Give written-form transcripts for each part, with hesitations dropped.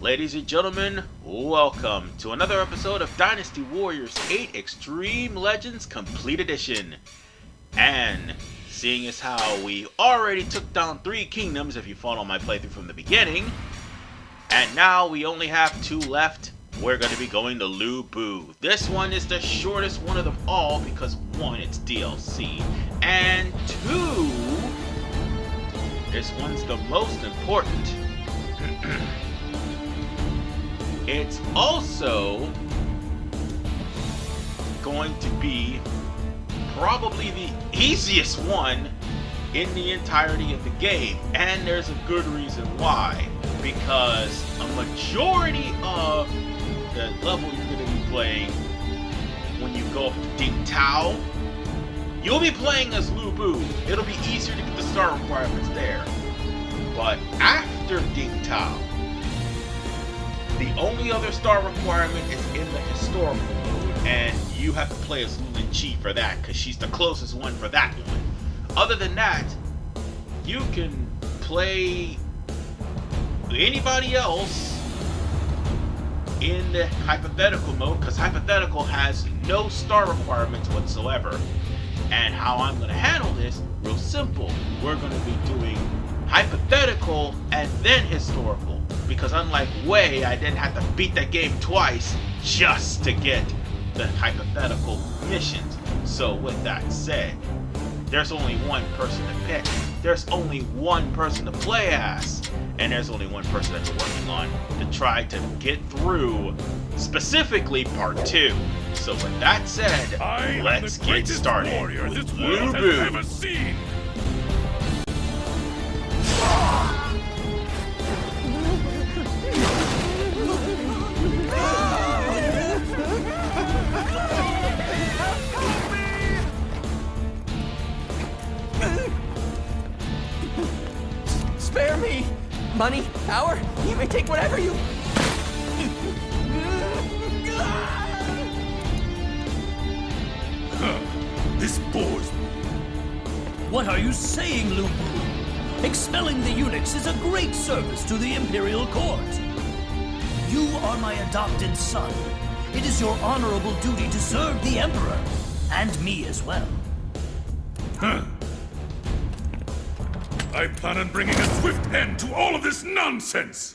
Ladies and gentlemen, welcome to another episode of Dynasty Warriors 8 Extreme Legends Complete Edition. And seeing as how we already took down 3 kingdoms if you follow my playthrough from the beginning, and now we only have 2 left, we're going to be going to Lu Bu. This one is the shortest one of them all because 1, it's DLC, and 2, this one's the most important. It's also going to be probably the easiest one in the entirety of the game, and there's a good reason why. Because a majority of the level you're going to be playing when you go up to Ding Tao, you'll be playing as Lu Bu. It'll be easier to get the star requirements there. But after Ding Tao, the only other star requirement is in the historical mode, and you have to play as Lulin Chi for that, because she's the closest one for that one. Other than that, you can play anybody else in the hypothetical mode, because hypothetical has no star requirements whatsoever. And how I'm going to handle this, real simple. We're going to be doing hypothetical and then historical. Because unlike Wei, I didn't have to beat that game twice just to get the hypothetical missions. So with that said, there's only one person to pick. There's only one person to play as. And there's only one person that we're working on to try to get through, specifically part 2. So with that said, let's get started with Lu Bu. Spare me! Money, power, you may take whatever you... This bores me. What are you saying, Lu Bu? Expelling the eunuchs is a great service to the Imperial Court. You are my adopted son. It is your honorable duty to serve the Emperor, and me as well. I plan on bringing a swift end to all of this nonsense!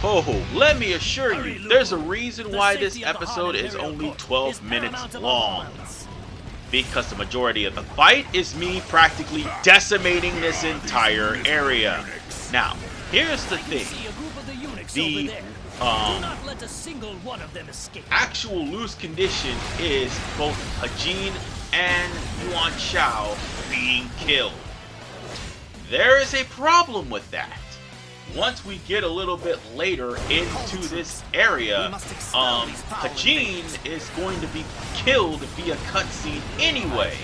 Oh, let me assure you, there's a reason why this episode is only 12 minutes long. Because the majority of the fight is me practically decimating this entire area. Now, here's the thing. The actual loose condition is both Hajin and Yuan Shao being killed. There is a problem with that. Once we get a little bit later into this area, Hajin is going to be killed via cutscene anyway.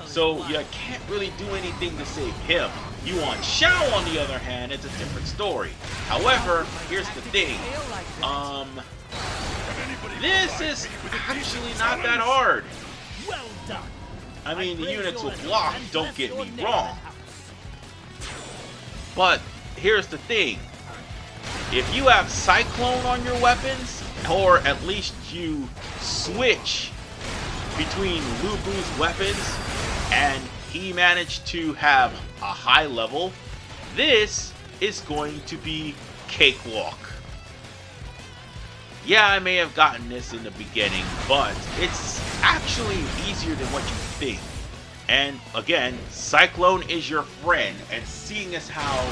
So you can't really do anything to save him. Yuan Shao, on the other hand, is a different story. However, here's the thing. This is actually not that hard. Well done. I mean, the eunuchs will block, don't get me wrong. But here's the thing. If you have Cyclone on your weapons, or at least you switch between Lu Bu's weapons, and he managed to have a high level, this is going to be cakewalk. Yeah, I may have gotten this in the beginning, but it's actually easier than what you think. And again, Cyclone is your friend, and seeing as how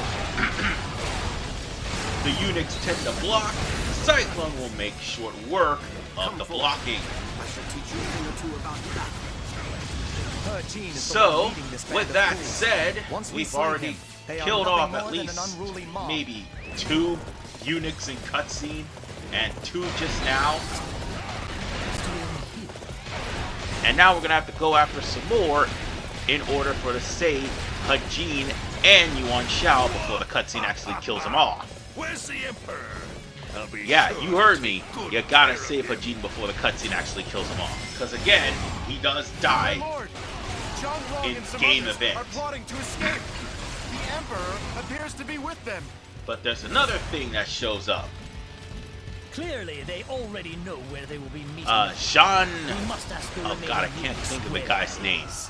the eunuchs tend to block, Cyclone will make short work of the blocking. So, with that said, we've already killed off at least maybe 2 eunuchs in cutscene, and 2 just now. And now we're going to have to go after some more in order for to save Hajin and Yuan Shao before the cutscene actually kills them off. Where's the Emperor? Yeah, you heard me. You gotta save Hajin before the cutscene actually kills him off. Because again, he does die in game event. Emperor appears to be with them. But there's another thing that shows up. Clearly, they already know where they will be meeting. Jean. We must ask the Oh remaining god, I can't eunuchs think of the where guy's he name. is.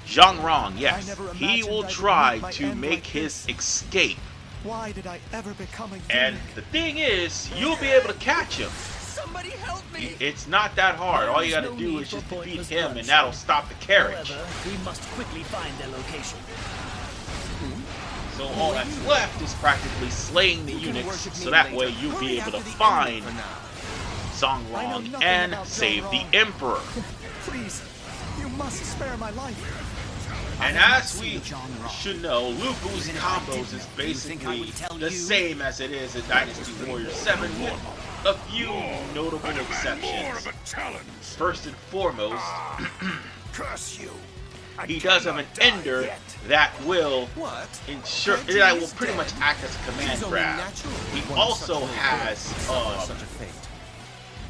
Zhang Rong, yes. never He imagined will I would try meet my to end make like his this. escape. Why did I ever become a eunuch? And the thing is, you'll be able to catch him. Somebody help me! It's not that hard. All you There gotta is no do need is for just defeat pointless him, and bloodshed. that'll stop the carriage. However, we must quickly find their location. So all that's left is practically slaying the You can eunuchs, worship me so that later. way you'll Hurry be able to after the find ending for now. Song I know Rong nothing and about save Zhang the Rong. Emperor. Please, you must spare my life. And I have as not we seen John Rong. should know, Lu Bu's Even if I combos did is know, you think I basically would tell the you? same as it is in Dynasty Warrior 7 with a few notable More of exceptions. a challenge. First and foremost, Curse you. I he does have an cannot die ender yet. that will What? ensure Reggie that will is pretty dead. much act as a command It is only grab. natural He one also such little has girl suffer such a fate.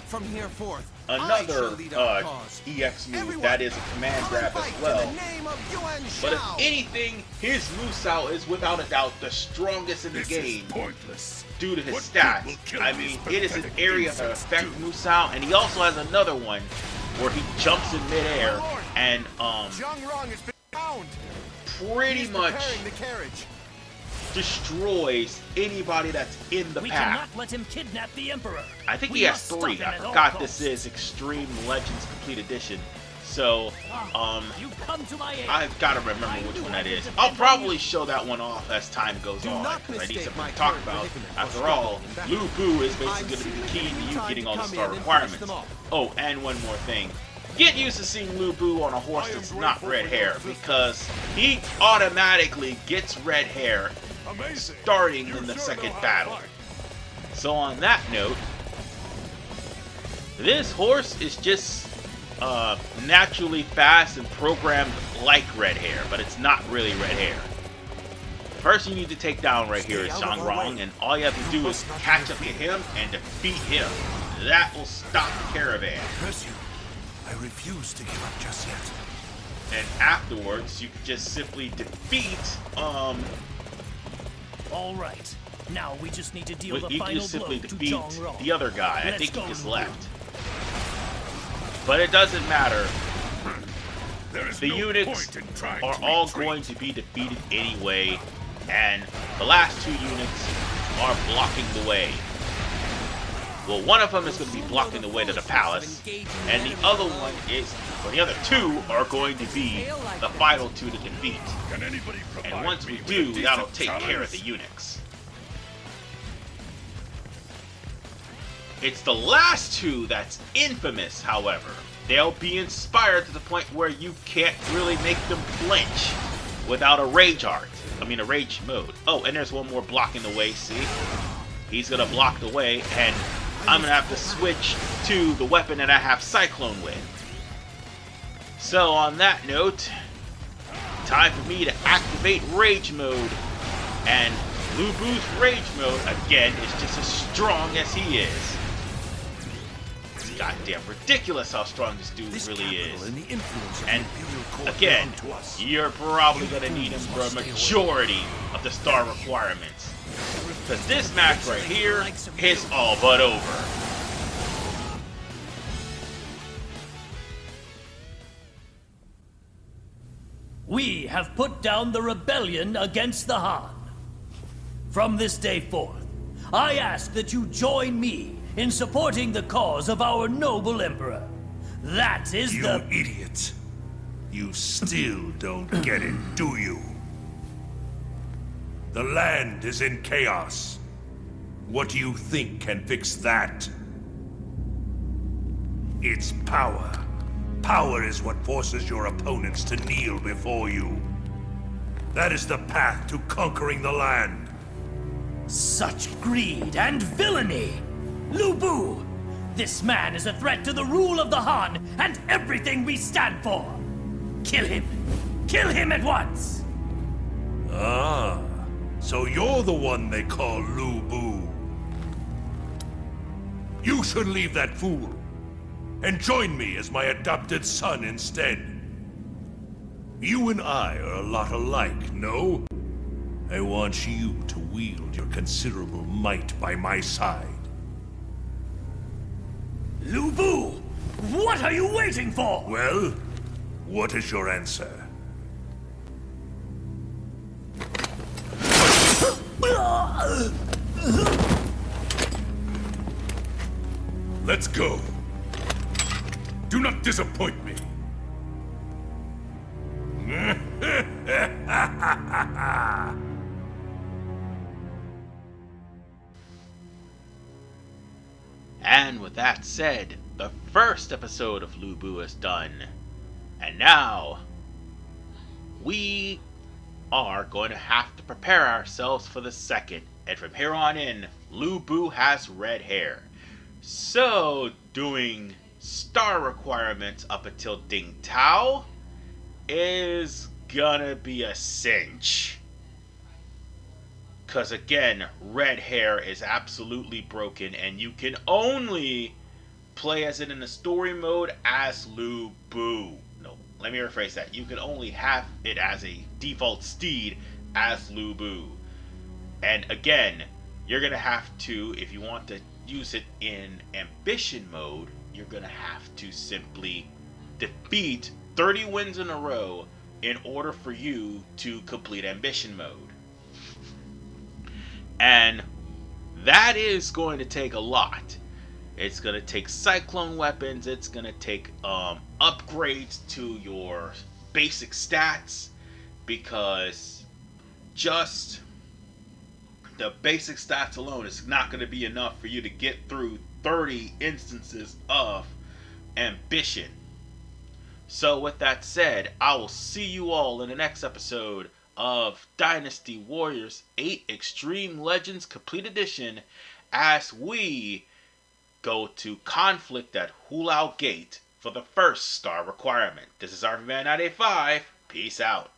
From here forth, I another shall lead our cause. EX move Everyone, that is a command come and grab as fight well. in the name of Yuan But if Shao. anything, his Musou is without a doubt the strongest in the This game is pointless. due to his What stats. good will killing I these mean, it is an pathetic area that insects affects do? Musou, and he also has another one where he jumps in midair and Zhang Rong has been found. pretty He's much preparing the carriage. destroys anybody that's in the We path. cannot let him kidnap the Emperor. I think We he has must stop 3. him I at all forgot costs. this is Extreme Legends Complete Edition. So, You come to my aid. I've got to remember which one that is. I'll probably show that one off as time goes Do on, not because I need mistake something my to talk current about. predicament for After all, struggling in Lu Bu is basically going to be the key to you time getting to all the come star in and requirements. finish them off. Oh, and one more thing. Get used to seeing Lu Bu on a horse that's not red hair, because he automatically gets red hair Amazing. starting You're in the sure second know how to battle. fight. So on that note, this horse is just naturally fast and programmed like red hair, but it's not really red hair. First you need to take down right here is Stay out of Zhang our Rong, way. and all you have to do is catch up to him and defeat him. That will stop the caravan. Curse you. I refuse to give up just yet. And afterwards, you can just simply defeat, All right. Now we just need to deal the you can final just simply blow to defeat Zhang Rong. the other guy. I Let's think he go, just Lu Bu. left. But it doesn't matter. There is The no eunuchs point in trying are to all retreat. going to be defeated anyway, and the last 2 eunuchs are blocking the way. Well, one of them is going to be blocking the way to the palace, and the other one is, or the other 2 are going to be the final 2 to defeat. Can anybody provide And once we me with a do, decent that'll take challenge? care of the eunuchs. It's the last 2 that's infamous, however. They'll be inspired to the point where you can't really make them flinch without a rage art. I mean, a rage mode. Oh, and there's one more blocking the way, see? He's gonna block the way, and I'm gonna have to switch to the weapon that I have Cyclone with. So, on that note, time for me to activate Rage Mode. And Lu Bu's Rage Mode, again, is just as strong as he is. It's goddamn ridiculous how strong this dude really is. And the influence of And the Imperial Court again, belong to us. you're probably going to need him for a majority of the star requirements. Because this match right here is all but over. We have put down the rebellion against the Han. From this day forth, I ask that you join me in supporting the cause of our noble emperor. That is You the... idiot. You still don't get it, do you? The land is in chaos. What do you think can fix that? It's power. Power is what forces your opponents to kneel before you. That is the path to conquering the land. Such greed and villainy! Lu Bu! This man is a threat to the rule of the Han and everything we stand for! Kill him! Kill him at once! Ah, so you're the one they call Lu Bu. You should leave that fool and join me as my adopted son instead. You and I are a lot alike, no? I want you to wield your considerable might by my side. Lu Bu, what are you waiting for? Well, what is your answer? Let's go. Do not disappoint me. And with that said, the first episode of Lu Bu is done. And now, we are going to have to prepare ourselves for the second. And from here on in, Lu Bu has red hair. So, doing star requirements up until Ding Tao is gonna be a cinch. Because again, red hair is absolutely broken, and you can only play as it in the story mode as Lu Bu. No, let me rephrase that. You can only have it as a default steed as Lu Bu. And again, you're going to have to, if you want to use it in ambition mode, you're going to have to simply defeat 30 wins in a row in order for you to complete ambition mode. And that is going to take a lot. It's going to take cyclone weapons. It's going to take upgrades to your basic stats, because just the basic stats alone is not going to be enough for you to get through 30 instances of ambition. So with that said, I will see you all in the next episode of Dynasty Warriors 8 Extreme Legends Complete Edition, as we go to conflict at Hulao Gate for the first star requirement. This is RVMan985. Peace out.